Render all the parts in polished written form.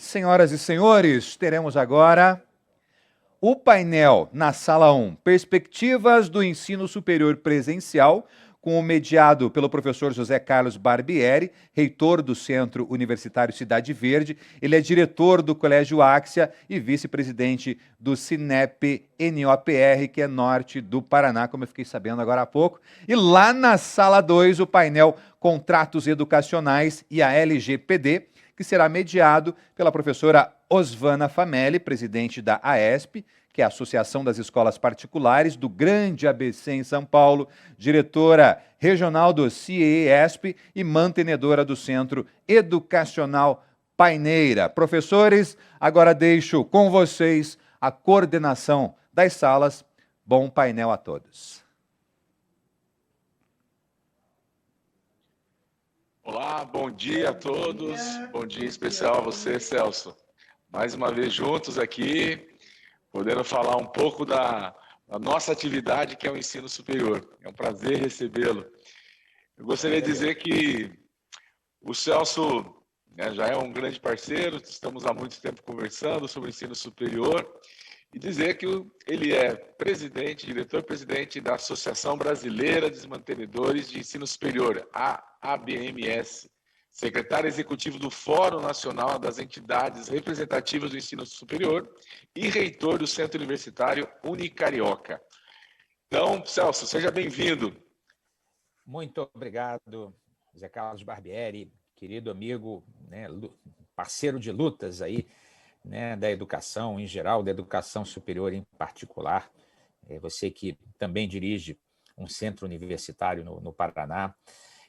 Senhoras e senhores, teremos agora o painel na Sala 1, Perspectivas do Ensino Superior Presencial, com o mediado pelo professor José Carlos Barbieri, reitor do Centro Universitário Cidade Verde. Ele é diretor do Colégio Áxia e vice-presidente do Cinep-NOPR, que é norte do Paraná, como eu fiquei sabendo agora há pouco. E lá na Sala 2, o painel Contratos Educacionais e a LGPD, que será mediado pela professora Osvana Famelli, presidente da AESP, que é a Associação das Escolas Particulares do Grande ABC em São Paulo, diretora regional do CIESP e mantenedora do Centro Educacional Paineira. Professores, agora deixo com vocês a coordenação das salas. Bom painel a todos. Olá, bom dia a todos. Bom dia especial a você, Celso. Mais uma vez juntos aqui, podendo falar um pouco da nossa atividade, que é o ensino superior. É um prazer recebê-lo. Eu gostaria de dizer que o Celso, né, já é um grande parceiro, estamos há muito tempo conversando sobre o ensino superior, e dizer que ele é diretor-presidente da Associação Brasileira de Mantenedores de Ensino Superior, a ABMS, secretário executivo do Fórum Nacional das Entidades Representativas do Ensino Superior e reitor do Centro Universitário Unicarioca. Então, Celso, seja bem-vindo. Muito obrigado, Zé Carlos Barbieri, querido amigo, né, parceiro de lutas aí, né, da educação em geral, da educação superior em particular. Você que também dirige um centro universitário no Paraná.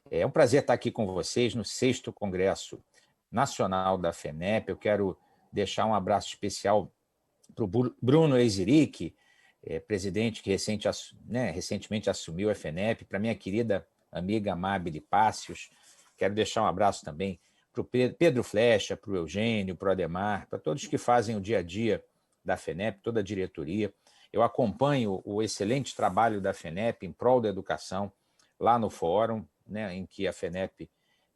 É um prazer estar aqui com vocês no 6º Congresso Nacional da FENEP. Eu quero deixar um abraço especial para o Bruno Eiziric, presidente que recentemente assumiu a FENEP, para minha querida amiga Amabile Pácios. Quero deixar um abraço também para o Pedro Flecha, para o Eugênio, para o Ademar, para todos que fazem o dia a dia da FENEP, toda a diretoria. Eu acompanho o excelente trabalho da FENEP em prol da educação lá no fórum, né, em que a FENEP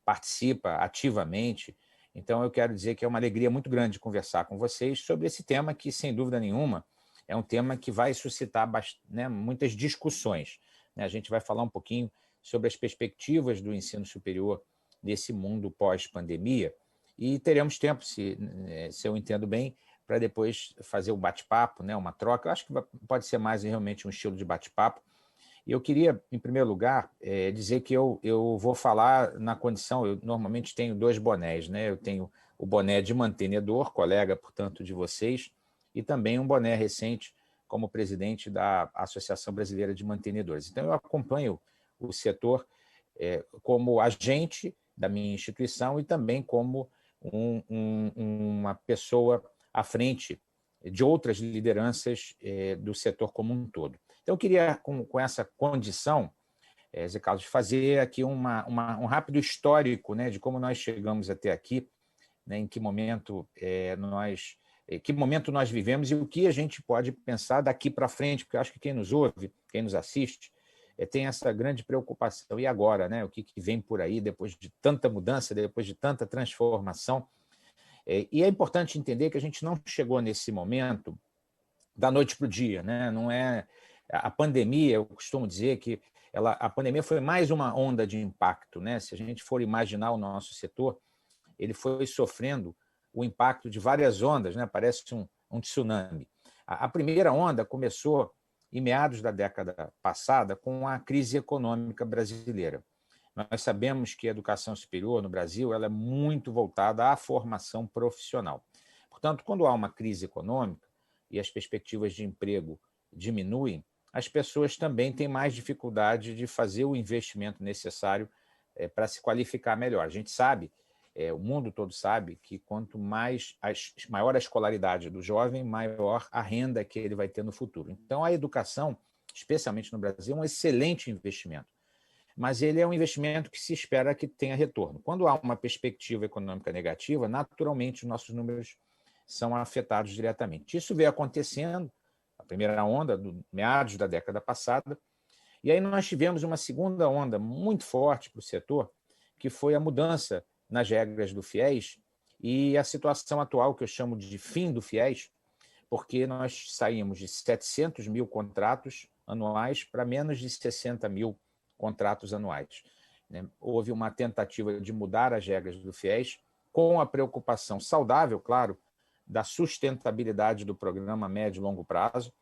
participa ativamente. Então, eu quero dizer que é uma alegria muito grande conversar com vocês sobre esse tema que, sem dúvida nenhuma, é um tema que vai suscitar muitas discussões. A gente vai falar um pouquinho sobre as perspectivas do ensino superior nesse mundo pós-pandemia, e teremos tempo, se eu entendo bem, para depois fazer um bate-papo, né, uma troca. Eu acho que pode ser mais realmente um estilo de bate-papo. E eu queria, em primeiro lugar, dizer que eu vou falar na condição, eu normalmente tenho 2 bonés, né? Eu tenho o boné de mantenedor, colega, portanto, de vocês, e também um boné recente como presidente da Associação Brasileira de Mantenedores. Então, eu acompanho o setor como agente da minha instituição e também como uma pessoa à frente de outras lideranças do setor como um todo. Então, eu queria, com essa condição, Zé Carlos, fazer aqui um rápido histórico, né, de como nós chegamos até aqui, né, em que momento nós vivemos e o que a gente pode pensar daqui para frente, porque eu acho que quem nos ouve, quem nos assiste, tem essa grande preocupação. E agora, né, o que vem por aí depois de tanta mudança, depois de tanta transformação? E é importante entender que a gente não chegou nesse momento da noite para o dia, né? Não é a pandemia. Eu costumo dizer que a pandemia foi mais uma onda de impacto, né? Se a gente for imaginar o nosso setor, ele foi sofrendo o impacto de várias ondas, né? Parece um tsunami. A primeira onda começou em meados da década passada com a crise econômica brasileira. Nós sabemos que a educação superior no Brasil ela é muito voltada à formação profissional. Portanto, quando há uma crise econômica e as perspectivas de emprego diminuem, as pessoas também têm mais dificuldade de fazer o investimento necessário para se qualificar melhor. A gente sabe, o mundo todo sabe, que quanto maior a escolaridade do jovem, maior a renda que ele vai ter no futuro. Então, a educação, especialmente no Brasil, é um excelente investimento. Mas ele é um investimento que se espera que tenha retorno. Quando há uma perspectiva econômica negativa, naturalmente os nossos números são afetados diretamente. Isso veio acontecendo, a primeira onda, meados da década passada, e aí nós tivemos uma segunda onda muito forte para o setor, que foi a mudança nas regras do FIES e a situação atual, que eu chamo de fim do FIES, porque nós saímos de 700 mil contratos anuais para menos de 60 mil contratos anuais. Houve uma tentativa de mudar as regras do FIES, com a preocupação saudável, claro, da sustentabilidade do programa a médio e longo prazo,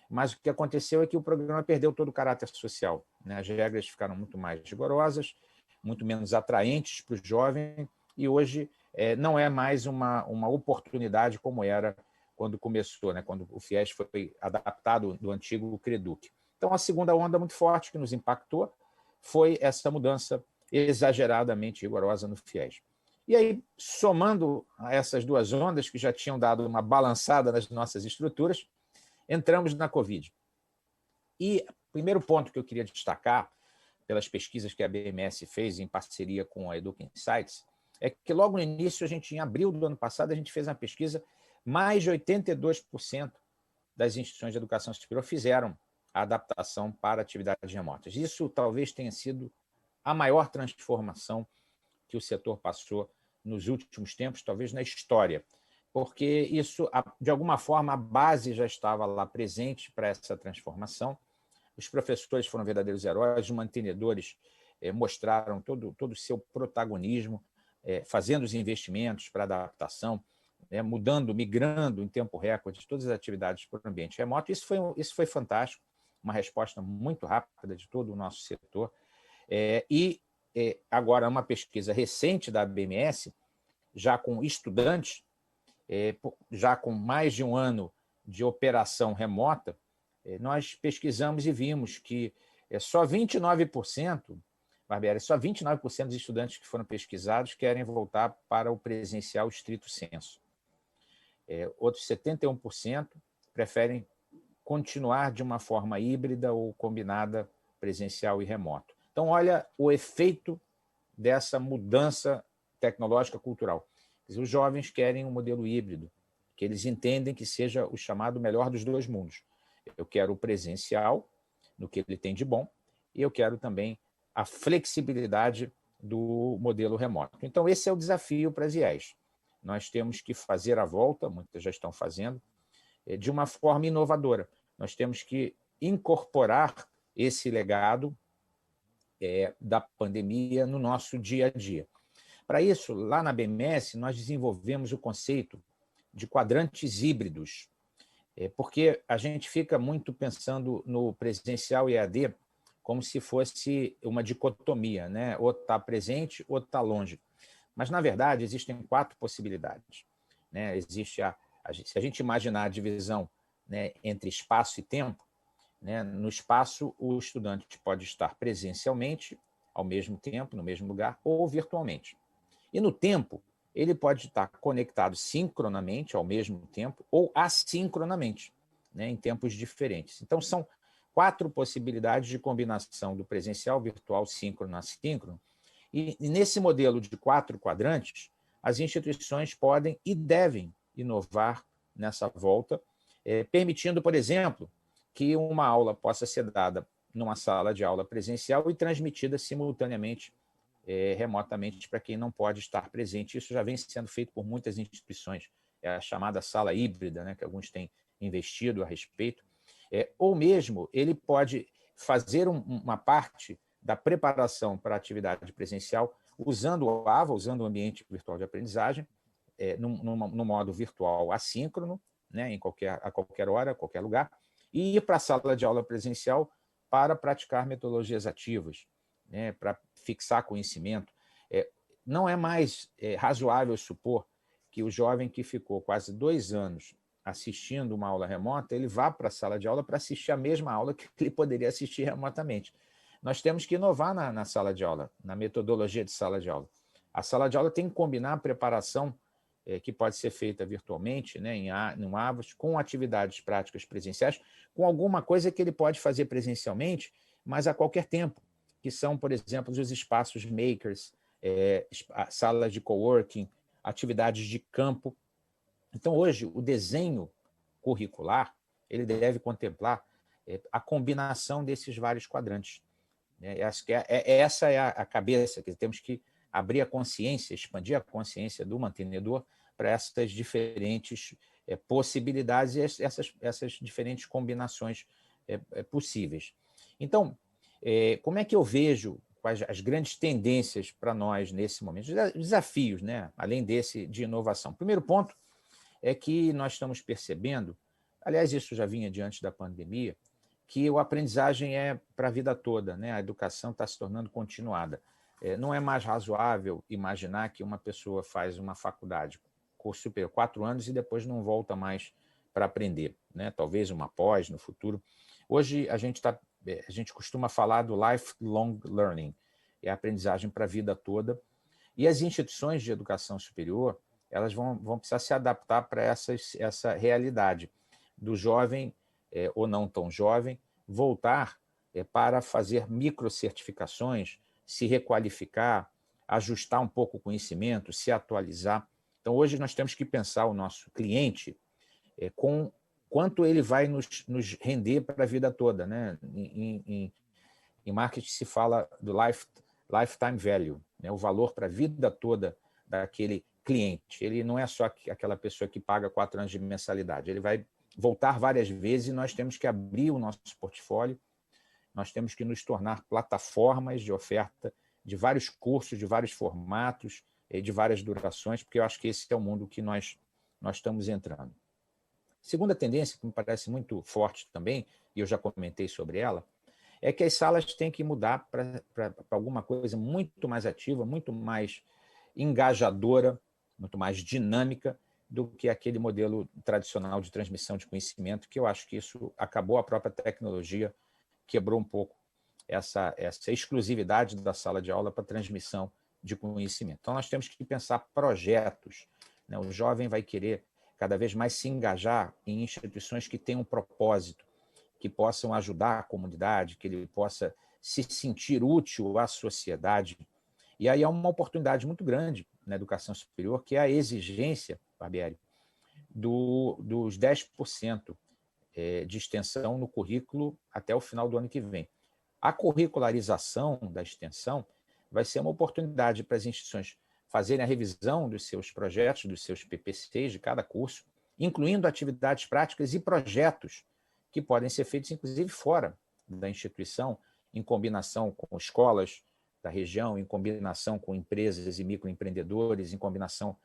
mas o que aconteceu é que o programa perdeu todo o caráter social. As regras ficaram muito mais rigorosas, muito menos atraentes para o jovem, e hoje não é mais uma oportunidade como era quando começou, quando o FIES foi adaptado do antigo CREDUC. Então, a segunda onda muito forte que nos impactou foi essa mudança exageradamente rigorosa no FIES. E aí, somando a essas duas ondas, que já tinham dado uma balançada nas nossas estruturas, entramos na Covid. E o primeiro ponto que eu queria destacar, pelas pesquisas que a BMS fez em parceria com a Educa Insights, é que logo no início, em abril do ano passado, a gente fez uma pesquisa, mais de 82% das instituições de educação superior fizeram a adaptação para atividades remotas. Isso talvez tenha sido a maior transformação que o setor passou nos últimos tempos, talvez na história, porque isso, de alguma forma, a base já estava lá presente para essa transformação. Os professores foram verdadeiros heróis, os mantenedores mostraram todo o seu protagonismo, fazendo os investimentos para adaptação, migrando em tempo recorde todas as atividades para o ambiente remoto. Isso foi fantástico, uma resposta muito rápida de todo o nosso setor. Agora, uma pesquisa recente da BMS, já com estudantes, já com mais de um ano de operação remota, nós pesquisamos e vimos que só 29%, Barbieri, só 29% dos estudantes que foram pesquisados querem voltar para o presencial estrito sensu. Outros 71% preferem continuar de uma forma híbrida ou combinada presencial e remoto. Então, olha o efeito dessa mudança tecnológica cultural. Os jovens querem um modelo híbrido, que eles entendem que seja o chamado melhor dos dois mundos. Eu quero o presencial, no que ele tem de bom, e eu quero também a flexibilidade do modelo remoto. Então, esse é o desafio para as IES. Nós temos que fazer a volta, muitas já estão fazendo, de uma forma inovadora. Nós temos que incorporar esse legado da pandemia no nosso dia a dia. Para isso, lá na BMS, nós desenvolvemos o conceito de quadrantes híbridos, porque a gente fica muito pensando no presencial e EAD como se fosse uma dicotomia, ou está presente ou está longe. Mas, na verdade, existem 4 possibilidades. Existe se a gente imaginar a divisão entre espaço e tempo, no espaço, o estudante pode estar presencialmente, ao mesmo tempo, no mesmo lugar, ou virtualmente. E no tempo, ele pode estar conectado sincronamente, ao mesmo tempo, ou assincronamente, em tempos diferentes. Então, são 4 possibilidades de combinação do presencial, virtual, síncrono, assíncrono. E nesse modelo de 4 quadrantes, as instituições podem e devem inovar nessa volta, permitindo, por exemplo, que uma aula possa ser dada numa sala de aula presencial e transmitida simultaneamente, remotamente, para quem não pode estar presente. Isso já vem sendo feito por muitas instituições, a chamada sala híbrida, que alguns têm investido a respeito. Ou mesmo ele pode fazer uma parte da preparação para a atividade presencial usando o AVA, usando o ambiente virtual de aprendizagem, no modo virtual assíncrono, a qualquer hora, a qualquer lugar, e ir para a sala de aula presencial para praticar metodologias ativas, para fixar conhecimento. Não é mais razoável supor que o jovem que ficou quase 2 anos assistindo uma aula remota, ele vá para a sala de aula para assistir a mesma aula que ele poderia assistir remotamente. Nós temos que inovar na sala de aula, na metodologia de sala de aula. A sala de aula tem que combinar a preparação que pode ser feita virtualmente, em AVAS, com atividades práticas presenciais, com alguma coisa que ele pode fazer presencialmente, mas a qualquer tempo, que são, por exemplo, os espaços makers, salas de coworking, atividades de campo. Então, hoje, o desenho curricular ele deve contemplar a combinação desses vários quadrantes. Acho que essa é a cabeça, que temos que abrir a consciência, expandir a consciência do mantenedor para essas diferentes possibilidades e essas diferentes combinações possíveis. Então, como é que eu vejo quais as grandes tendências para nós nesse momento? Os desafios, né? Além desse de inovação. O primeiro ponto é que nós estamos percebendo, aliás, isso já vinha diante da pandemia, que a aprendizagem é para a vida toda, né? A educação está se tornando continuada. Não é mais razoável imaginar que uma pessoa faz uma faculdade, curso superior, 4 anos, e depois não volta mais para aprender, né? Talvez uma pós no futuro. Hoje a gente costuma falar do lifelong learning, é a aprendizagem para a vida toda, e as instituições de educação superior elas vão precisar se adaptar para essa realidade do jovem, ou não tão jovem, voltar para fazer microcertificações, se requalificar, ajustar um pouco o conhecimento, se atualizar. Então, hoje nós temos que pensar o nosso cliente com quanto ele vai nos render para a vida toda, né? Em marketing se fala do lifetime value, né? O valor para a vida toda daquele cliente. Ele não é só aquela pessoa que paga 4 anos de mensalidade, ele vai voltar várias vezes e nós temos que abrir o nosso portfólio, nós temos que nos tornar plataformas de oferta de vários cursos, de vários formatos, de várias durações, porque eu acho que esse é o mundo que nós estamos entrando. Segunda tendência, que me parece muito forte também, e eu já comentei sobre ela, é que as salas têm que mudar para alguma coisa muito mais ativa, muito mais engajadora, muito mais dinâmica do que aquele modelo tradicional de transmissão de conhecimento, que eu acho que isso acabou, a própria tecnologia quebrou um pouco essa exclusividade da sala de aula para transmissão de conhecimento. Então, nós temos que pensar projetos, né? O jovem vai querer cada vez mais se engajar em instituições que tenham um propósito, que possam ajudar a comunidade, que ele possa se sentir útil à sociedade. E aí há uma oportunidade muito grande na educação superior, que é a exigência, Barbieri, dos 10% de extensão no currículo até o final do ano que vem. A curricularização da extensão vai ser uma oportunidade para as instituições fazerem a revisão dos seus projetos, dos seus PPCs de cada curso, incluindo atividades práticas e projetos que podem ser feitos, inclusive, fora da instituição, em combinação com escolas da região, em combinação com empresas e microempreendedores, em combinação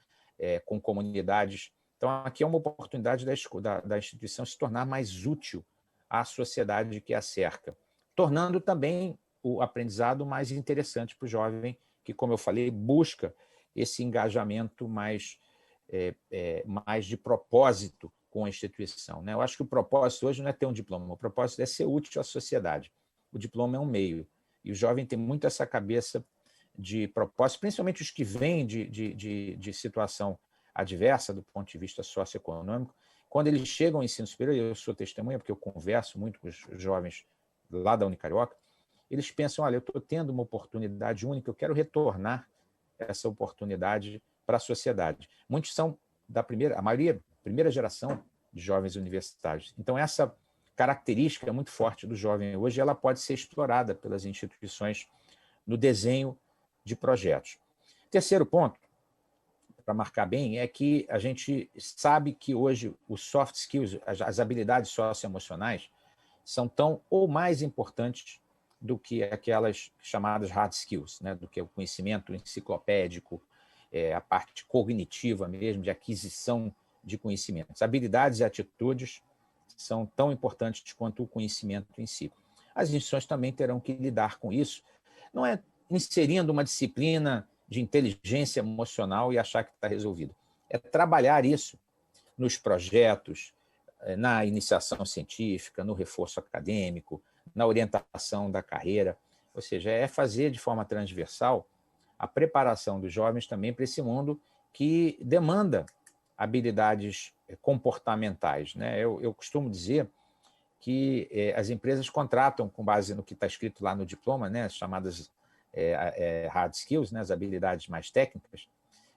com comunidades. Então, aqui é uma oportunidade da instituição se tornar mais útil à sociedade que a cerca, tornando também o aprendizado mais interessante para o jovem, que, como eu falei, busca esse engajamento mais de propósito com a instituição, né? Eu acho que o propósito hoje não é ter um diploma, o propósito é ser útil à sociedade. O diploma é um meio. E o jovem tem muito essa cabeça de propósito, principalmente os que vêm de situação adversa do ponto de vista socioeconômico. Quando eles chegam ao ensino superior, eu sou testemunha, porque eu converso muito com os jovens lá da Unicarioca, eles pensam, olha, eu estou tendo uma oportunidade única, eu quero retornar essa oportunidade para a sociedade. Muitos são a maioria, primeira geração de jovens universitários. Então, essa característica é muito forte do jovem hoje, ela pode ser explorada pelas instituições no desenho de projetos. Terceiro ponto, para marcar bem, é que a gente sabe que hoje os soft skills, as habilidades socioemocionais, são tão ou mais importantes do que aquelas chamadas hard skills, né? Do que o conhecimento enciclopédico, a parte cognitiva mesmo, de aquisição de conhecimentos. Habilidades e atitudes são tão importantes quanto o conhecimento em si. As instituições também terão que lidar com isso, não é inserindo uma disciplina de inteligência emocional e achar que está resolvido. É trabalhar isso nos projetos, na iniciação científica, no reforço acadêmico, na orientação da carreira, ou seja, é fazer de forma transversal a preparação dos jovens também para esse mundo que demanda habilidades comportamentais, né? Eu costumo dizer que as empresas contratam com base no que está escrito lá no diploma, né, as chamadas hard skills, né, as habilidades mais técnicas,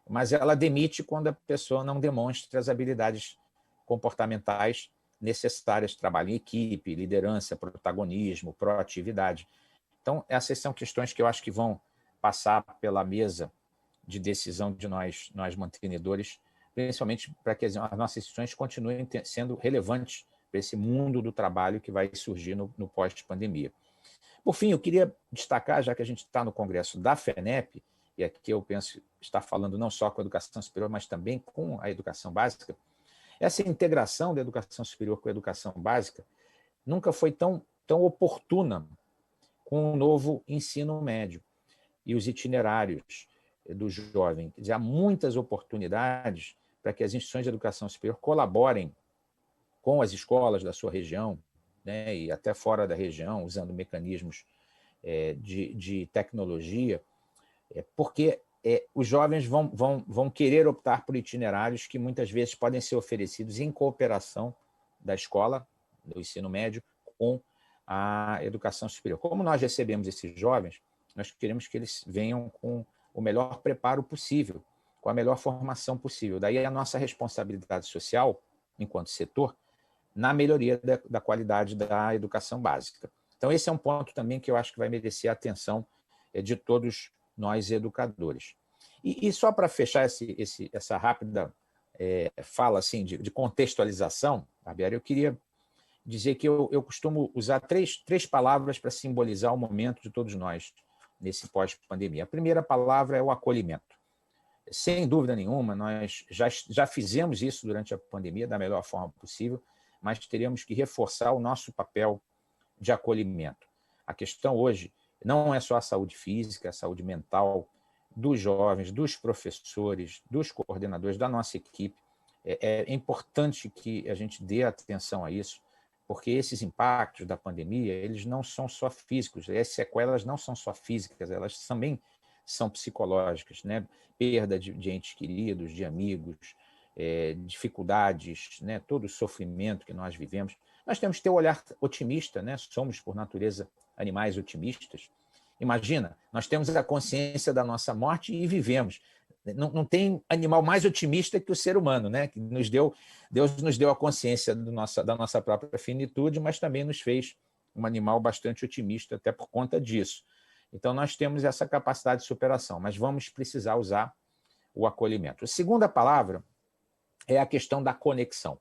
mas ela demite quando a pessoa não demonstra as habilidades comportamentais necessárias, trabalho em equipe, liderança, protagonismo, proatividade. Então, essas são questões que eu acho que vão passar pela mesa de decisão de nós mantenedores principalmente para que as nossas instituições continuem sendo relevantes para esse mundo do trabalho que vai surgir no pós-pandemia. Por fim, eu queria destacar, já que a gente está no congresso da FENEP, e aqui eu penso estar falando não só com a educação superior, mas também com a educação básica, essa integração da educação superior com a educação básica nunca foi tão oportuna com o novo ensino médio e os itinerários do jovem. Quer dizer, há muitas oportunidades para que as instituições de educação superior colaborem com as escolas da sua região, né, e até fora da região, usando mecanismos de tecnologia, porque os jovens vão querer optar por itinerários que muitas vezes podem ser oferecidos em cooperação da escola, do ensino médio, com a educação superior. Como nós recebemos esses jovens, nós queremos que eles venham com o melhor preparo possível, com a melhor formação possível. Daí a nossa responsabilidade social, enquanto setor, na melhoria da qualidade da educação básica. Então, esse é um ponto também que eu acho que vai merecer a atenção de todos nós educadores. E só para fechar essa rápida fala assim, de contextualização, Barbieri, eu queria dizer que eu costumo usar três palavras para simbolizar o momento de todos nós nesse pós-pandemia. A primeira palavra é o acolhimento. Sem dúvida nenhuma, nós já fizemos isso durante a pandemia da melhor forma possível, mas teríamos que reforçar o nosso papel de acolhimento. A questão hoje não é só a saúde física, a saúde mental dos jovens, dos professores, dos coordenadores, da nossa equipe. É importante que a gente dê atenção a isso, porque esses impactos da pandemia, eles não são só físicos, as sequelas não são só físicas, elas também são psicológicas, né? Perda de entes queridos, de amigos, dificuldades, né? Todo o sofrimento que nós vivemos. Nós temos que ter um olhar otimista, né? Somos, por natureza, animais otimistas. Imagina, nós temos a consciência da nossa morte e vivemos. Não tem animal mais otimista que o ser humano, né? Que Deus nos deu a consciência da nossa própria finitude, mas também nos fez um animal bastante otimista, até por conta disso. Então, nós temos essa capacidade de superação, mas vamos precisar usar o acolhimento. A segunda palavra é a questão da conexão.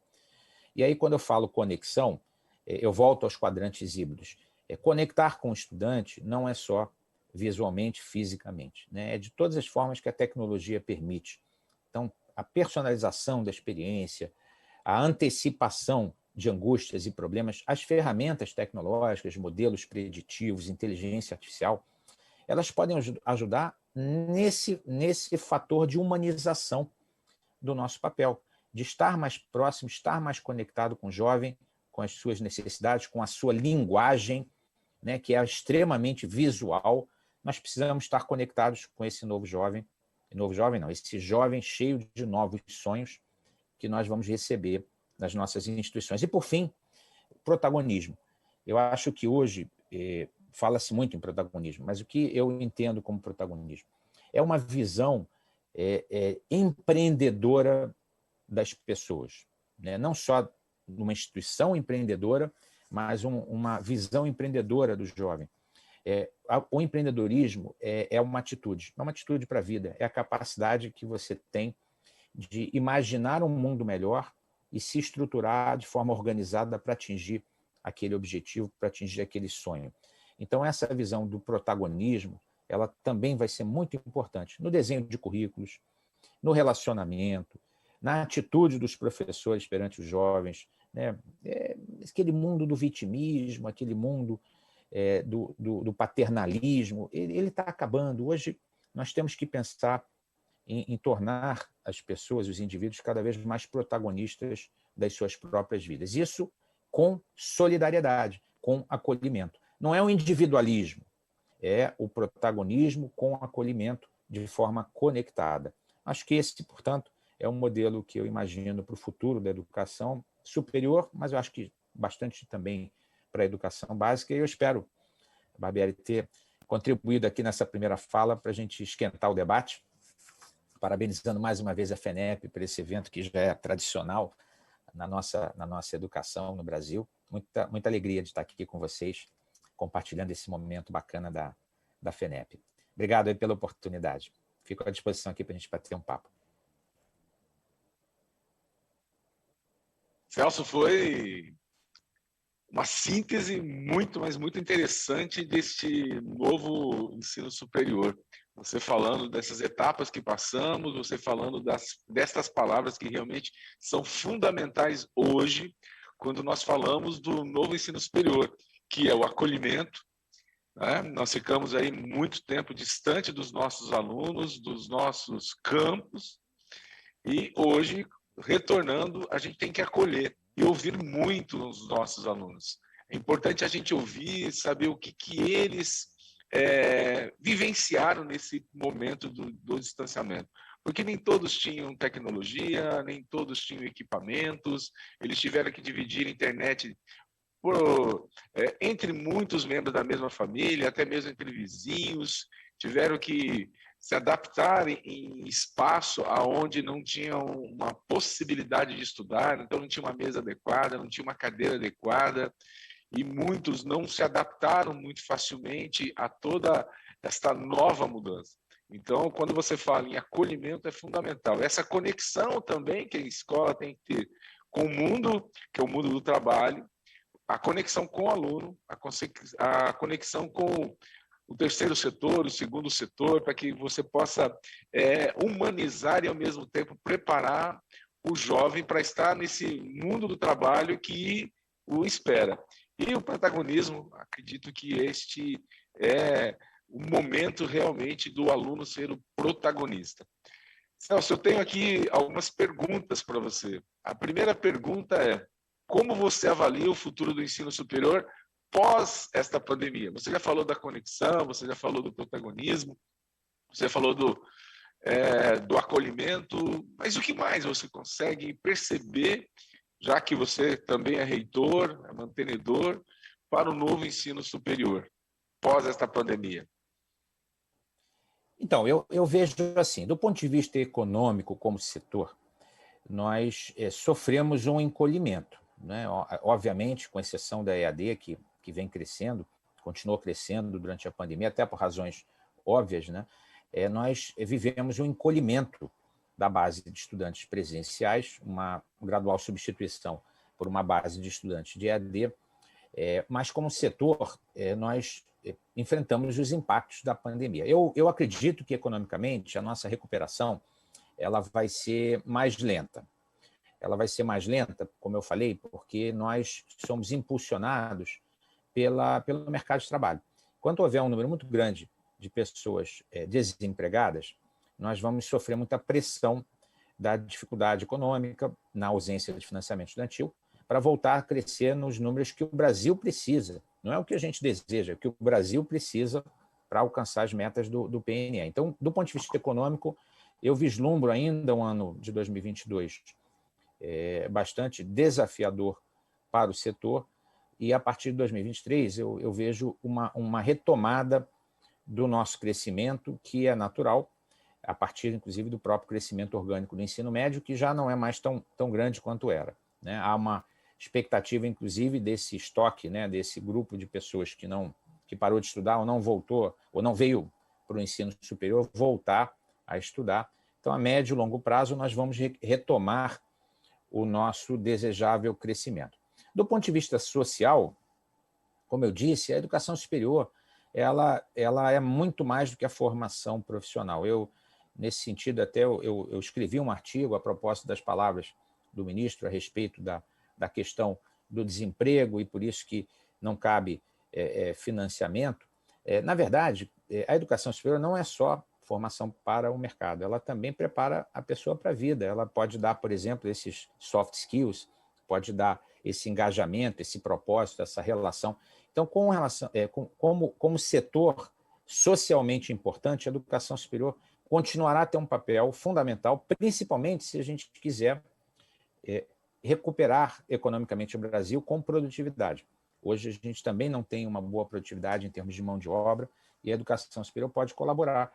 E aí, quando eu falo conexão, eu volto aos quadrantes híbridos. Conectar com o estudante não é só visualmente, fisicamente, né? É de todas as formas que a tecnologia permite. Então, a personalização da experiência, a antecipação de angústias e problemas, as ferramentas tecnológicas, modelos preditivos, inteligência artificial, elas podem ajudar nesse fator de humanização do nosso papel, de estar mais próximo, estar mais conectado com o jovem, com as suas necessidades, com a sua linguagem, né, que é extremamente visual. Nós precisamos estar conectados com esse novo jovem não, esse jovem cheio de novos sonhos que nós vamos receber nas nossas instituições. E, por fim, protagonismo. Eu acho que hoje fala-se muito em protagonismo, mas o que eu entendo como protagonismo é uma visão empreendedora das pessoas, né? Não só numa instituição empreendedora, mas uma visão empreendedora do jovem. O empreendedorismo é uma atitude para a vida, é a capacidade que você tem de imaginar um mundo melhor e se estruturar de forma organizada para atingir aquele objetivo, para atingir aquele sonho. Então, essa visão do protagonismo, ela também vai ser muito importante no desenho de currículos, no relacionamento, na atitude dos professores perante os jovens, né? Aquele mundo do vitimismo, aquele mundo do paternalismo, ele está acabando. Hoje, nós temos que pensar em tornar as pessoas, os indivíduos, cada vez mais protagonistas das suas próprias vidas. Isso com solidariedade, com acolhimento. Não é o individualismo, é o protagonismo com acolhimento de forma conectada. Acho que esse, portanto, é um modelo que eu imagino para o futuro da educação superior, mas eu acho que bastante também para a educação básica, e eu espero, Barbieri, ter contribuído aqui nessa primeira fala para a gente esquentar o debate, parabenizando mais uma vez a FENEP por esse evento que já é tradicional na nossa educação no Brasil. Muita alegria de estar aqui com vocês, compartilhando esse momento bacana da FENEP. Obrigado aí pela oportunidade. Fico à disposição aqui para a gente bater um papo. Celso, foi uma síntese muito, mas muito interessante deste novo ensino superior. Você falando dessas etapas que passamos, você falando destas palavras que realmente são fundamentais hoje, quando nós falamos do novo ensino superior, que é o acolhimento, né? Nós ficamos aí muito tempo distante dos nossos alunos, dos nossos campos, e hoje, retornando, a gente tem que acolher e ouvir muito os nossos alunos. É importante a gente ouvir, saber o que eles vivenciaram nesse momento do distanciamento. Porque nem todos tinham tecnologia, nem todos tinham equipamentos, eles tiveram que dividir a internet entre muitos membros da mesma família, até mesmo entre vizinhos, tiveram que se adaptar em espaço aonde não tinham uma possibilidade de estudar, então não tinha uma mesa adequada, não tinha uma cadeira adequada, e muitos não se adaptaram muito facilmente a toda esta nova mudança. Então, quando você fala em acolhimento, é fundamental. Essa conexão também que a escola tem que ter com o mundo, que é o mundo do trabalho, a conexão com o aluno, a conexão com o terceiro setor, o segundo setor, para que você possa humanizar e, ao mesmo tempo, preparar o jovem para estar nesse mundo do trabalho que o espera. E o protagonismo, acredito que este é o momento realmente do aluno ser o protagonista. Celso, eu tenho aqui algumas perguntas para você. A primeira pergunta é: como você avalia o futuro do ensino superior pós esta pandemia? Você já falou da conexão, você já falou do protagonismo, você falou do acolhimento, mas o que mais você consegue perceber, já que você também é reitor, é mantenedor, para o novo ensino superior pós esta pandemia? Então, eu vejo assim, do ponto de vista econômico como setor, nós sofremos um encolhimento, né? Obviamente, com exceção da EAD, que vem crescendo, continuou crescendo durante a pandemia, até por razões óbvias, né? Nós vivemos um encolhimento da base de estudantes presenciais, uma gradual substituição por uma base de estudantes de EAD, mas como setor, nós enfrentamos os impactos da pandemia. Eu acredito que, economicamente, a nossa recuperação ela vai ser mais lenta. Ela vai ser mais lenta, como eu falei, porque nós somos impulsionados pelo mercado de trabalho. Quando houver um número muito grande de pessoas desempregadas, nós vamos sofrer muita pressão da dificuldade econômica, na ausência de financiamento estudantil, para voltar a crescer nos números que o Brasil precisa. Não é o que a gente deseja, é o que o Brasil precisa para alcançar as metas do PNE. Então, do ponto de vista econômico, eu vislumbro ainda um ano de 2022 bastante desafiador para o setor, e a partir de 2023 eu vejo uma retomada do nosso crescimento, que é natural, a partir, inclusive, do próprio crescimento orgânico do ensino médio, que já não é mais tão grande quanto era, né? Há uma expectativa, inclusive, desse estoque, né, desse grupo de pessoas que parou de estudar ou não voltou, ou não veio para o ensino superior, voltar a estudar. Então, a médio e longo prazo, nós vamos retomar o nosso desejável crescimento. Do ponto de vista social, como eu disse, a educação superior ela é muito mais do que a formação profissional. Nesse sentido, até eu escrevi um artigo a propósito das palavras do ministro a respeito da questão do desemprego e por isso que não cabe financiamento. Na verdade, a educação superior não é só formação para o mercado, ela também prepara a pessoa para a vida. Ela pode dar, por exemplo, esses soft skills, pode dar esse engajamento, esse propósito, essa relação. Então, como setor socialmente importante, a educação superior continuará a ter um papel fundamental, principalmente se a gente quiser recuperar economicamente o Brasil com produtividade. Hoje a gente também não tem uma boa produtividade em termos de mão de obra, e a educação superior pode colaborar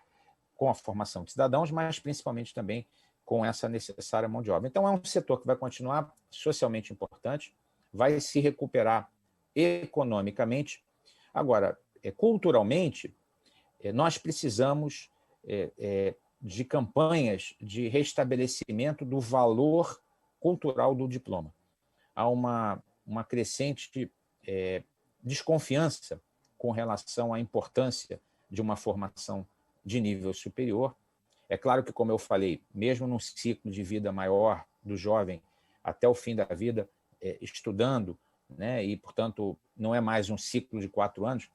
com a formação de cidadãos, mas principalmente também com essa necessária mão de obra. Então, é um setor que vai continuar socialmente importante, vai se recuperar economicamente. Agora, culturalmente, nós precisamos de campanhas de restabelecimento do valor cultural do diploma. há uma crescente desconfiança com relação à importância de uma formação de nível superior. É claro que, como eu falei, mesmo num ciclo de vida maior do jovem, até o fim da vida, estudando, né, e, portanto, não é mais um ciclo de 4 anos,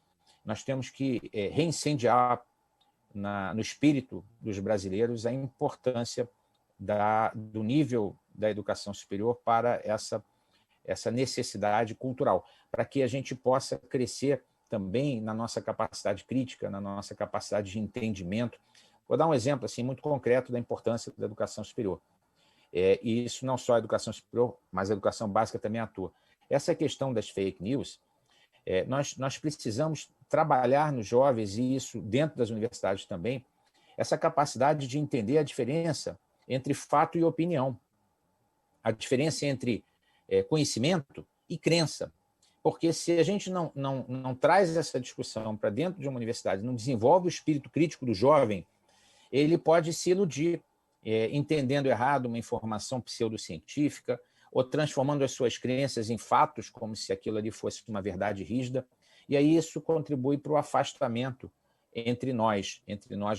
nós temos que reincendiar no espírito dos brasileiros a importância do nível da educação superior para essa necessidade cultural, para que a gente possa crescer também na nossa capacidade crítica, na nossa capacidade de entendimento. Vou dar um exemplo assim, muito concreto da importância da educação superior. E isso não só a educação superior, mas a educação básica também atua. Essa questão das fake news, nós precisamos trabalhar nos jovens, e isso dentro das universidades também, essa capacidade de entender a diferença entre fato e opinião, a diferença entre conhecimento e crença. Porque se a gente não traz essa discussão para dentro de uma universidade, não desenvolve o espírito crítico do jovem, ele pode se iludir, entendendo errado uma informação pseudocientífica, ou transformando as suas crenças em fatos, como se aquilo ali fosse uma verdade rígida, e aí isso contribui para o afastamento entre nós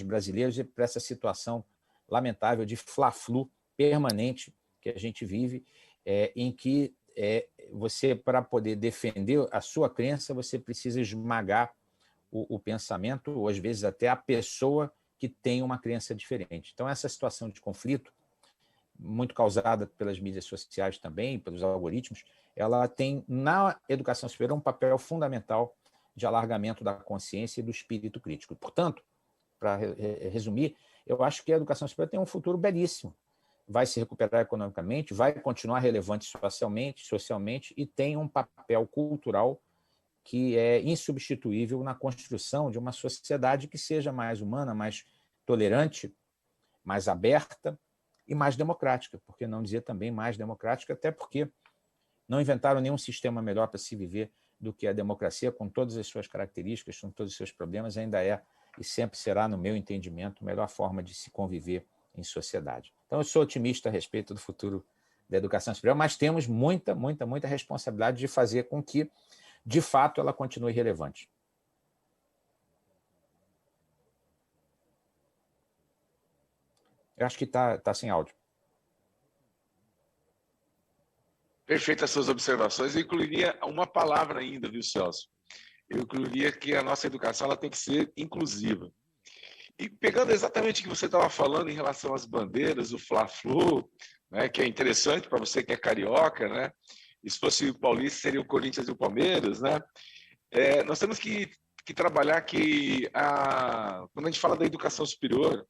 brasileiros, e para essa situação lamentável de fla-flu permanente que a gente vive, em que você, para poder defender a sua crença, você precisa esmagar o pensamento, ou às vezes até a pessoa que tem uma crença diferente. Então, essa situação de conflito, muito causada pelas mídias sociais também, pelos algoritmos, ela tem, na educação superior, um papel fundamental de alargamento da consciência e do espírito crítico. Portanto, para resumir, eu acho que a educação superior tem um futuro belíssimo. Vai se recuperar economicamente, vai continuar relevante socialmente e tem um papel cultural que é insubstituível na construção de uma sociedade que seja mais humana, mais tolerante, mais aberta e mais democrática. Por que não dizer também mais democrática? Até porque não inventaram nenhum sistema melhor para se viver do que a democracia, com todas as suas características, com todos os seus problemas, ainda é e sempre será, no meu entendimento, a melhor forma de se conviver em sociedade. Então, eu sou otimista a respeito do futuro da educação superior, mas temos muita responsabilidade de fazer com que, de fato, ela continue relevante. Eu acho que está sem áudio. Perfeitas suas observações. Eu incluiria uma palavra ainda, viu, Celso? Eu incluiria que a nossa educação ela tem que ser inclusiva. E pegando exatamente o que você estava falando em relação às bandeiras, o Fla-Flu, né, que é interessante para você que é carioca, né? E se fosse o paulista, seria o Corinthians e o Palmeiras, né? Nós temos que trabalhar que, quando a gente fala da educação superior,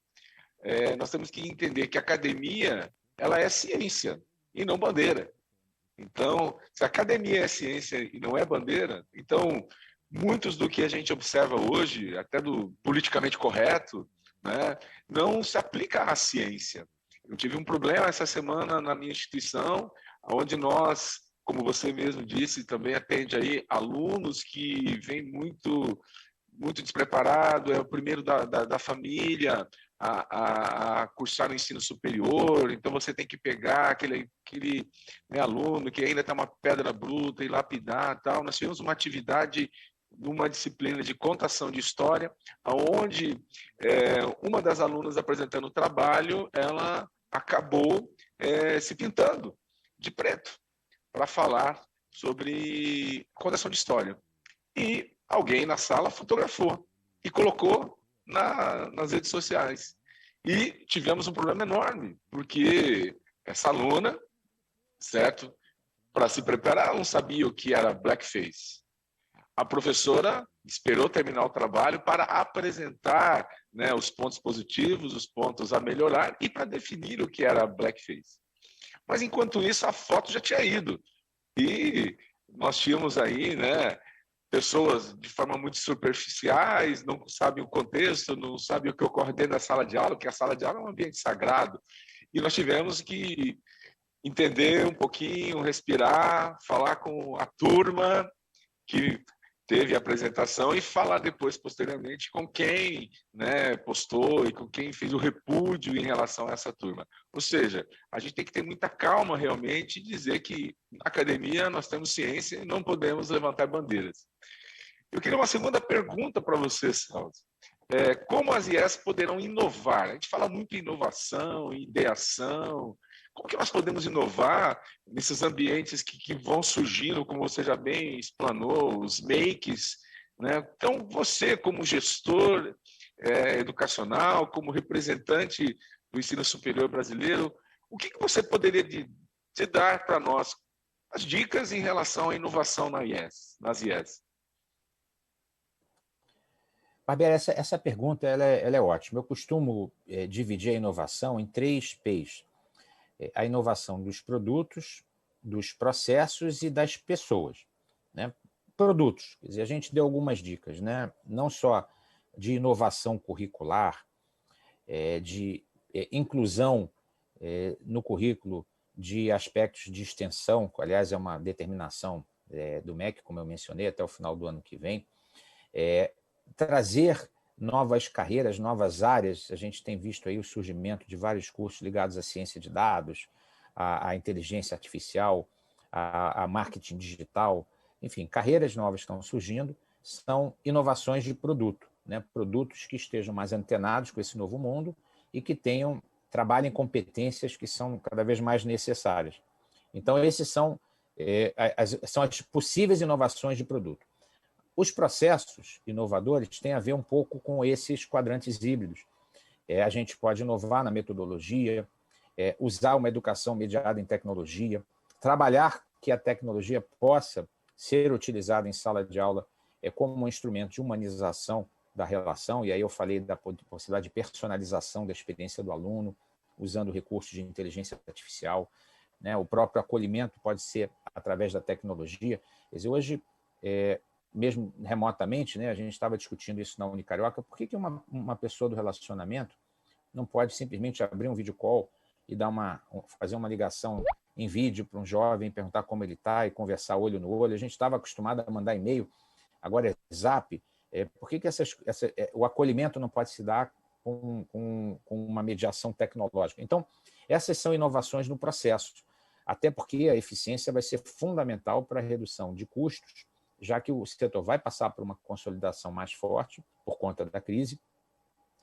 nós temos que entender que a academia ela é ciência e não bandeira. Então, se a academia é ciência e não é bandeira, então muitos do que a gente observa hoje, até do politicamente correto, né, não se aplica à ciência. Eu tive um problema essa semana na minha instituição, onde nós, como você mesmo disse, também atende aí alunos que vêm muito despreparado, é o primeiro da família a cursar o ensino superior, então você tem que pegar aquele né, aluno que ainda está uma pedra bruta e lapidar tal. Nós tivemos uma atividade numa disciplina de contação de história, onde uma das alunas apresentando o trabalho, ela acabou se pintando de preto para falar sobre contação de história. E alguém na sala fotografou e colocou nas redes sociais. E tivemos um problema enorme, porque essa aluna, certo, para se preparar, não sabia o que era blackface. A professora esperou terminar o trabalho para apresentar, né, os pontos positivos, os pontos a melhorar e para definir o que era blackface. Mas, enquanto isso, a foto já tinha ido. E nós tínhamos aí, né, pessoas de forma muito superficiais, não sabem o contexto, não sabem o que ocorre dentro da sala de aula, porque a sala de aula é um ambiente sagrado. E nós tivemos que entender um pouquinho, respirar, falar com a turma, que teve a apresentação e falar depois, posteriormente, com quem, né, postou e com quem fez o repúdio em relação a essa turma. Ou seja, a gente tem que ter muita calma realmente e dizer que na academia nós temos ciência e não podemos levantar bandeiras. Eu queria uma segunda pergunta para você, Celso. Como as IES poderão inovar? A gente fala muito em inovação, em ideação. Como que nós podemos inovar nesses ambientes que vão surgindo, como você já bem explanou, os makes, né? Então, você, como gestor educacional, como representante do ensino superior brasileiro, o que você poderia de dar para nós as dicas em relação à inovação nas IES? Barbieri, essa pergunta ela é ótima. Eu costumo dividir a inovação em 3 P's. A inovação dos produtos, dos processos e das pessoas, né? Produtos, quer dizer, a gente deu algumas dicas, né? Não só de inovação curricular, de inclusão no currículo de aspectos de extensão, que, aliás, é uma determinação do MEC, como eu mencionei, até o final do ano que vem, trazer novas carreiras, novas áreas. A gente tem visto aí o surgimento de vários cursos ligados à ciência de dados, à inteligência artificial, a marketing digital, enfim, carreiras novas estão surgindo, são inovações de produto, né? Produtos que estejam mais antenados com esse novo mundo e que trabalhem competências que são cada vez mais necessárias. Então, esses são as possíveis inovações de produto. Os processos inovadores têm a ver um pouco com esses quadrantes híbridos. A gente pode inovar na metodologia, usar uma educação mediada em tecnologia, trabalhar que a tecnologia possa ser utilizada em sala de aula como um instrumento de humanização da relação, e aí eu falei da possibilidade de personalização da experiência do aluno, usando recursos de inteligência artificial, né? O próprio acolhimento pode ser através da tecnologia. Quer dizer, hoje, mesmo remotamente, né, a gente estava discutindo isso na Unicarioca, por que uma pessoa do relacionamento não pode simplesmente abrir um video call e fazer uma ligação em vídeo para um jovem, perguntar como ele está e conversar olho no olho? A gente estava acostumado a mandar e-mail, agora é Zap. Por que o acolhimento não pode se dar com uma mediação tecnológica? Então, essas são inovações no processo, até porque a eficiência vai ser fundamental para a redução de custos, já que o setor vai passar por uma consolidação mais forte por conta da crise,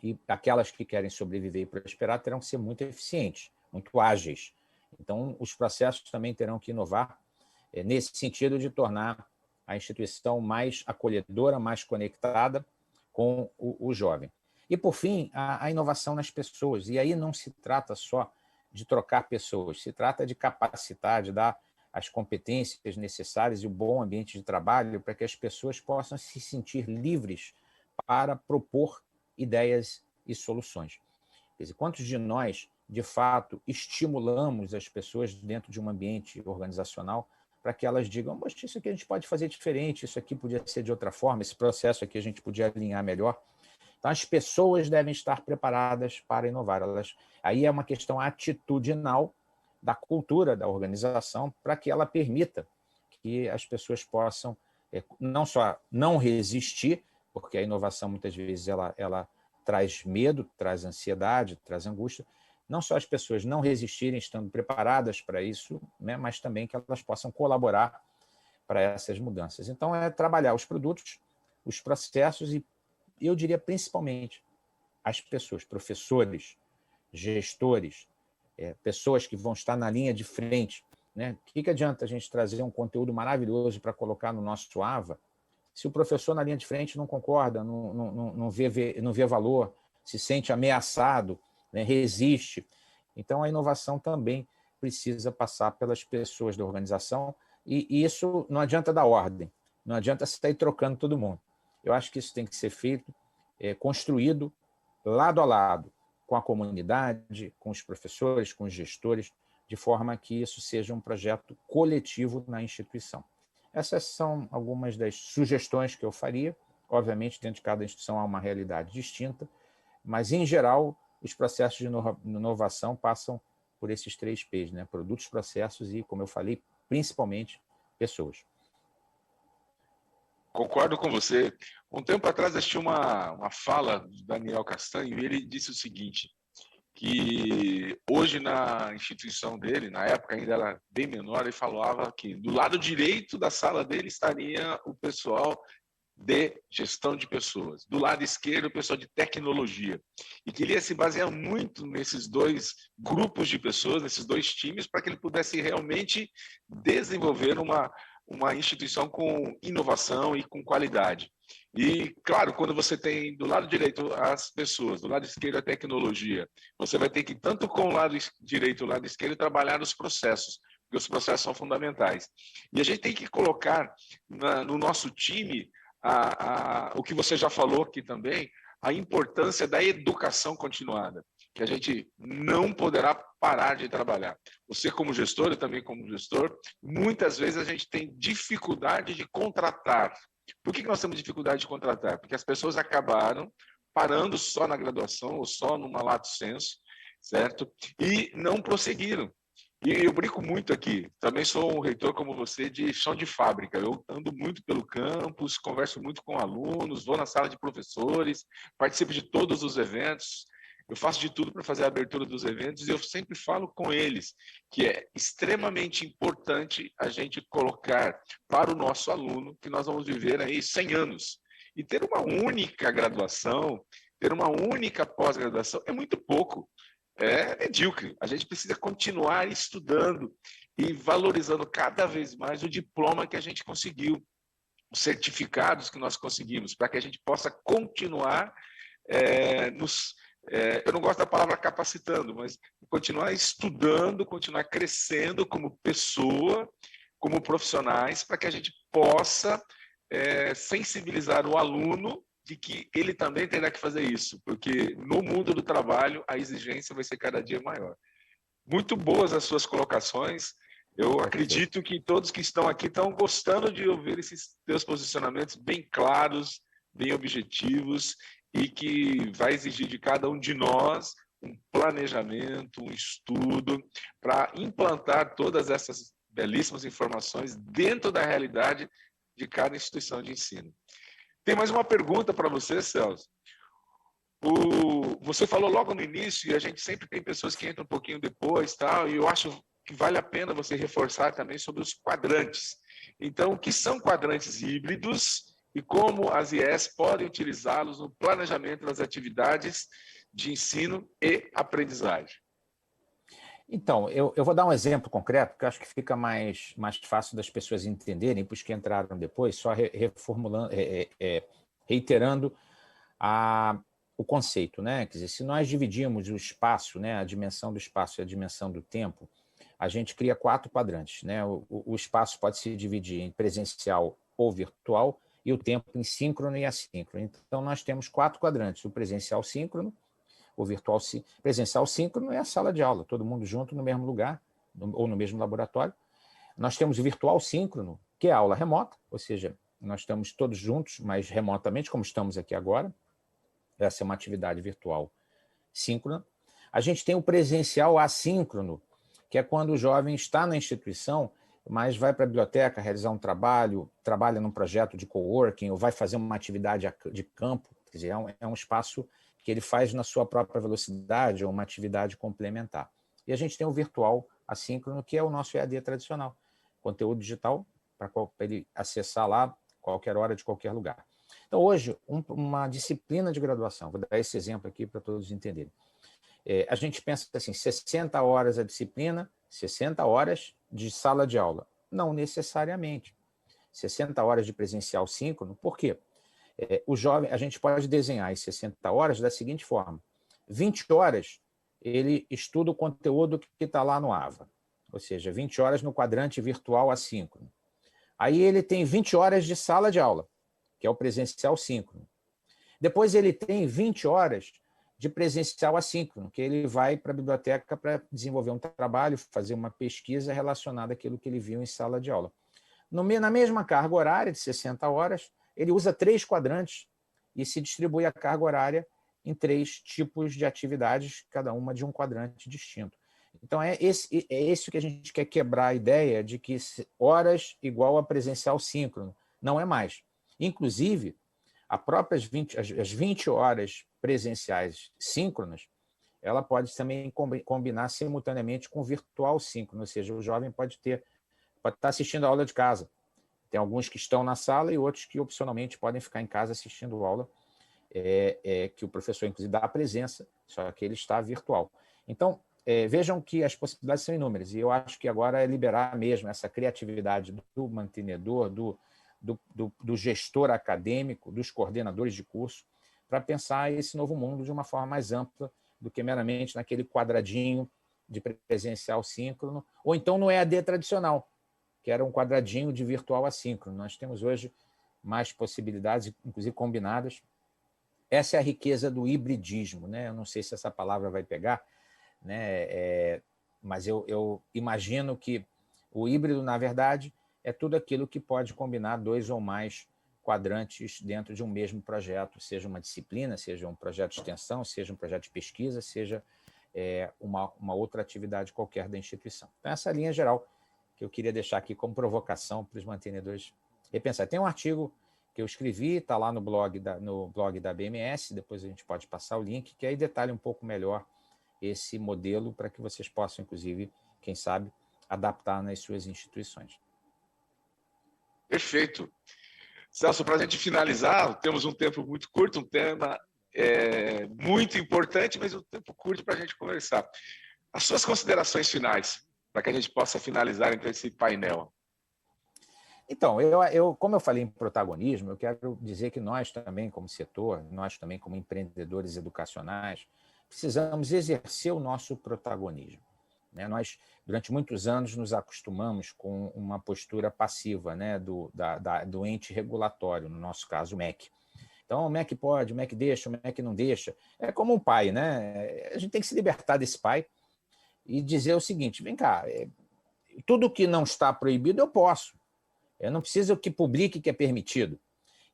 e aquelas que querem sobreviver e prosperar terão que ser muito eficientes, muito ágeis. Então, os processos também terão que inovar nesse sentido de tornar a instituição mais acolhedora, mais conectada com o jovem. E, por fim, a inovação nas pessoas. E aí não se trata só de trocar pessoas, se trata de capacitar, de dar as competências necessárias e o bom ambiente de trabalho para que as pessoas possam se sentir livres para propor ideias e soluções. Quer dizer, quantos de nós, de fato, estimulamos as pessoas dentro de um ambiente organizacional para que elas digam, mas isso aqui a gente pode fazer diferente, isso aqui podia ser de outra forma, esse processo aqui a gente podia alinhar melhor. Então, as pessoas devem estar preparadas para inovar. Aí é uma questão atitudinal da cultura da organização para que ela permita que as pessoas possam não só não resistir, porque a inovação muitas vezes ela traz medo, traz ansiedade, traz angústia, não só as pessoas não resistirem estando preparadas para isso, né, mas também que elas possam colaborar para essas mudanças. Então, é trabalhar os produtos, os processos e, eu diria, principalmente, as pessoas, professores, gestores, pessoas que vão estar na linha de frente, né? O que adianta a gente trazer um conteúdo maravilhoso para colocar no nosso AVA, se o professor na linha de frente não concorda, não vê valor, se sente ameaçado, né, resiste? Então, a inovação também precisa passar pelas pessoas da organização, e isso não adianta dar ordem, não adianta sair trocando todo mundo. Eu acho que isso tem que ser feito, construído lado a lado, com a comunidade, com os professores, com os gestores, de forma que isso seja um projeto coletivo na instituição. Essas são algumas das sugestões que eu faria. Obviamente, dentro de cada instituição há uma realidade distinta, mas, em geral, os processos de inovação passam por esses 3 P's, né? Produtos, processos e, como eu falei, principalmente pessoas. Concordo com você. Um tempo atrás assisti uma fala do Daniel Castanho e ele disse o seguinte, que hoje na instituição dele, na época ainda era bem menor, ele falava que do lado direito da sala dele estaria o pessoal de gestão de pessoas, do lado esquerdo o pessoal de tecnologia, e que ele ia se basear muito nesses dois grupos de pessoas, nesses dois times, para que ele pudesse realmente desenvolver uma instituição com inovação e com qualidade. E, claro, quando você tem do lado direito as pessoas, do lado esquerdo a tecnologia, você vai ter que, tanto com o lado direito e o lado esquerdo, trabalhar os processos, porque os processos são fundamentais. E a gente tem que colocar no nosso time o que você já falou aqui também, a importância da educação continuada, que a gente não poderá parar de trabalhar. Você como gestor, e também como gestor, muitas vezes a gente tem dificuldade de contratar. Por que nós temos dificuldade de contratar? Porque as pessoas acabaram parando só na graduação ou só numa lato sensu, certo? E não prosseguiram. E eu brinco muito aqui, também sou um reitor como você de chão de fábrica, eu ando muito pelo campus, converso muito com alunos, vou na sala de professores, participo de todos os eventos, eu faço de tudo para fazer a abertura dos eventos e eu sempre falo com eles que é extremamente importante a gente colocar para o nosso aluno que nós vamos viver aí 100 anos. E ter uma única graduação, ter uma única pós-graduação é muito pouco. É medíocre. A gente precisa continuar estudando e valorizando cada vez mais o diploma que a gente conseguiu, os certificados que nós conseguimos, para que a gente possa continuar eu não gosto da palavra capacitando, mas continuar estudando, continuar crescendo como pessoa, como profissionais, para que a gente possa sensibilizar o aluno de que ele também terá que fazer isso, porque no mundo do trabalho a exigência vai ser cada dia maior. Muito boas as suas colocações. Eu acredito que todos que estão aqui estão gostando de ouvir esses teus posicionamentos bem claros, bem objetivos e que vai exigir de cada um de nós um planejamento, um estudo para implantar todas essas belíssimas informações dentro da realidade de cada instituição de ensino. Tem mais uma pergunta para você, Celso. Você falou logo no início, e a gente sempre tem pessoas que entram um pouquinho depois, tal, e eu acho que vale a pena você reforçar também sobre os quadrantes. Então, o que são quadrantes híbridos e como as IES podem utilizá-los no planejamento das atividades de ensino e aprendizagem? Então, eu vou dar um exemplo concreto, que eu acho que fica mais fácil das pessoas entenderem, para os que entraram depois, só reformulando, reiterando o conceito, né? Quer dizer, se nós dividimos o espaço, né, a dimensão do espaço e a dimensão do tempo, a gente cria 4 quadrantes, né? O espaço pode se dividir em presencial ou virtual e o tempo em síncrono e assíncrono. Então, nós temos 4 quadrantes, o presencial síncrono, o virtual presencial síncrono é a sala de aula, todo mundo junto no mesmo lugar ou no mesmo laboratório. Nós temos o virtual síncrono, que é a aula remota, ou seja, nós estamos todos juntos, mas remotamente, como estamos aqui agora. Essa é uma atividade virtual síncrona. A gente tem o presencial assíncrono, que é quando o jovem está na instituição, mas vai para a biblioteca realizar um trabalho, trabalha num projeto de coworking, ou vai fazer uma atividade de campo, quer dizer, é um espaço que ele faz na sua própria velocidade, ou uma atividade complementar. E a gente tem o virtual assíncrono, que é o nosso EAD tradicional, conteúdo digital, para ele acessar lá qualquer hora, de qualquer lugar. Então, hoje, uma disciplina de graduação, vou dar esse exemplo aqui para todos entenderem. A gente pensa assim, 60 horas a disciplina, 60 horas de sala de aula. Não necessariamente. 60 horas de presencial síncrono, por quê? O jovem, a gente pode desenhar as 60 horas da seguinte forma. 20 horas, ele estuda o conteúdo que está lá no AVA, ou seja, 20 horas no quadrante virtual assíncrono. Aí ele tem 20 horas de sala de aula, que é o presencial síncrono. Depois ele tem 20 horas de presencial assíncrono, que ele vai para a biblioteca para desenvolver um trabalho, fazer uma pesquisa relacionada àquilo que ele viu em sala de aula. Na mesma carga horária de 60 horas, ele usa 3 quadrantes e se distribui a carga horária em 3 tipos de atividades, cada uma de um quadrante distinto. Então, é isso que a gente quer quebrar a ideia de que horas igual a presencial síncrono. Não é mais. Inclusive, as 20 horas presenciais síncronas, ela pode também combinar simultaneamente com o virtual síncrono, ou seja, o jovem pode estar assistindo a aula de casa. Tem alguns que estão na sala e outros que, opcionalmente, podem ficar em casa assistindo a aula, que o professor, inclusive, dá a presença, só que ele está virtual. Então, vejam que as possibilidades são inúmeras, e eu acho que agora é liberar mesmo essa criatividade do mantenedor, do gestor acadêmico, dos coordenadores de curso, para pensar esse novo mundo de uma forma mais ampla do que meramente naquele quadradinho de presencial síncrono, ou então no EAD tradicional, que era um quadradinho de virtual assíncrono. Nós temos hoje mais possibilidades, inclusive combinadas. Essa é a riqueza do hibridismo, né? Eu não sei se essa palavra vai pegar, né? Mas eu imagino que o híbrido, na verdade, é tudo aquilo que pode combinar 2 ou mais quadrantes dentro de um mesmo projeto, seja uma disciplina, seja um projeto de extensão, seja um projeto de pesquisa, seja uma outra atividade qualquer da instituição. Então, essa linha geral que eu queria deixar aqui como provocação para os mantenedores repensar. Tem um artigo que eu escrevi, está lá no blog da BMS, depois a gente pode passar o link, que aí detalha um pouco melhor esse modelo para que vocês possam, inclusive, quem sabe, adaptar nas suas instituições. Perfeito. Celso, para a gente finalizar, temos um tempo muito curto, um tema muito importante, mas um tempo curto para a gente conversar. As suas considerações finais, para que a gente possa finalizar então esse painel. Então, como eu falei em protagonismo, eu quero dizer que nós também, como setor, nós também como empreendedores educacionais, precisamos exercer o nosso protagonismo. Nós, durante muitos anos, nos acostumamos com uma postura passiva, né, do ente regulatório, no nosso caso, o MEC. Então, o MEC pode, o MEC deixa, o MEC não deixa. É como um pai, né? A gente tem que se libertar desse pai e dizer o seguinte, vem cá, tudo que não está proibido eu posso. Eu não preciso que publique que é permitido.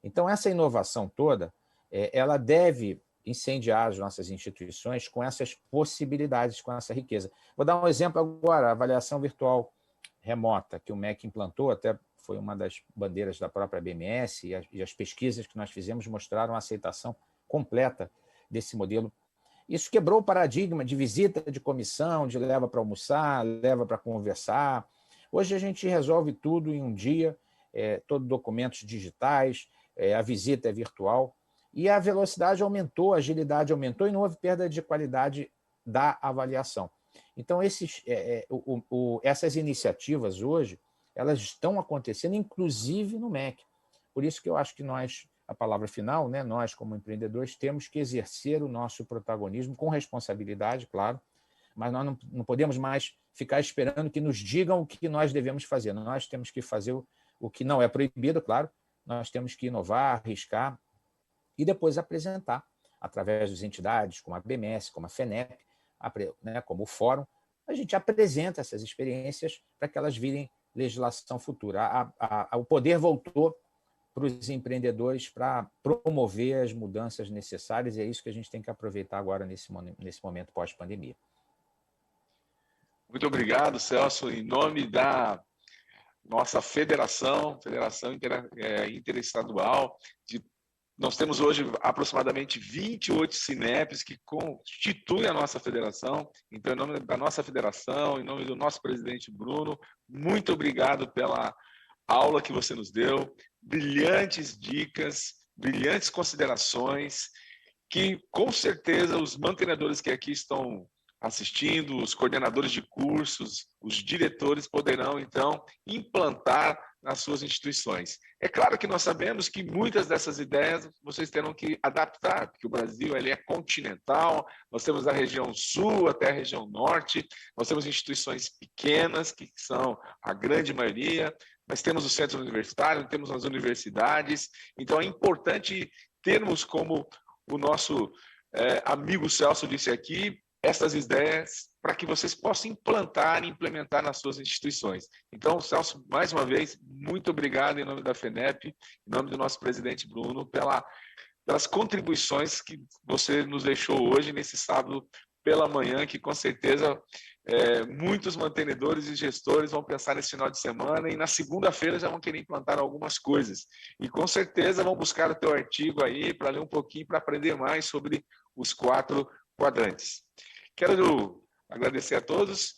Então, essa inovação toda, ela deve incendiar as nossas instituições com essas possibilidades, com essa riqueza. Vou dar um exemplo agora, a avaliação virtual remota que o MEC implantou, até foi uma das bandeiras da própria BMS, e as pesquisas que nós fizemos mostraram a aceitação completa desse modelo. Isso quebrou o paradigma de visita de comissão, de leva para almoçar, leva para conversar. Hoje a gente resolve tudo em um dia, todos documentos digitais, a visita é virtual, e a velocidade aumentou, a agilidade aumentou e não houve perda de qualidade da avaliação. Então, essas iniciativas hoje, elas estão acontecendo, inclusive no MEC. Por isso que eu acho que nós, a palavra final, né, nós como empreendedores, temos que exercer o nosso protagonismo com responsabilidade, claro, mas nós não podemos mais ficar esperando que nos digam o que nós devemos fazer. Nós temos que fazer o que não é proibido, claro, nós temos que inovar, arriscar e depois apresentar, através das entidades como a BMS, como a FENEP, né, como o Fórum, a gente apresenta essas experiências para que elas virem legislação futura. O poder voltou para os empreendedores para promover as mudanças necessárias, e é isso que a gente tem que aproveitar agora nesse momento pós-pandemia. Muito obrigado, Celso. Em nome da nossa Federação Interestadual, nós temos hoje aproximadamente 28 SINEPs que constituem a nossa federação. Então, em nome da nossa federação, em nome do nosso presidente Bruno, muito obrigado pela aula que você nos deu, brilhantes dicas, brilhantes considerações, que com certeza os mantenedores que aqui estão assistindo, os coordenadores de cursos, os diretores poderão, então, implantar nas suas instituições. É claro que nós sabemos que muitas dessas ideias vocês terão que adaptar, porque o Brasil ele é continental, nós temos a região sul até a região norte, nós temos instituições pequenas, que são a grande maioria, mas temos o centro universitário, temos as universidades, então é importante termos, como o nosso amigo Celso disse aqui, essas ideias para que vocês possam implantar e implementar nas suas instituições. Então, Celso, mais uma vez, muito obrigado em nome da FENEP, em nome do nosso presidente Bruno, pelas contribuições que você nos deixou hoje, nesse sábado pela manhã, que com certeza muitos mantenedores e gestores vão pensar nesse final de semana e na segunda-feira já vão querer implantar algumas coisas. E com certeza vão buscar o teu artigo aí para ler um pouquinho, para aprender mais sobre os 4 quadrantes. Quero agradecer a todos,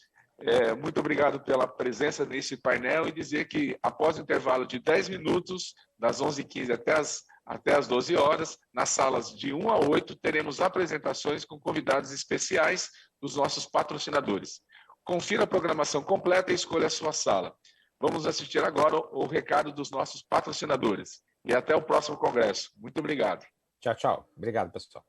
muito obrigado pela presença nesse painel e dizer que após o intervalo de 10 minutos, das 11h15 até as 12 horas, nas salas de 1 a 8, teremos apresentações com convidados especiais dos nossos patrocinadores. Confira a programação completa e escolha a sua sala. Vamos assistir agora o recado dos nossos patrocinadores. E até o próximo congresso. Muito obrigado. Tchau, tchau. Obrigado, pessoal.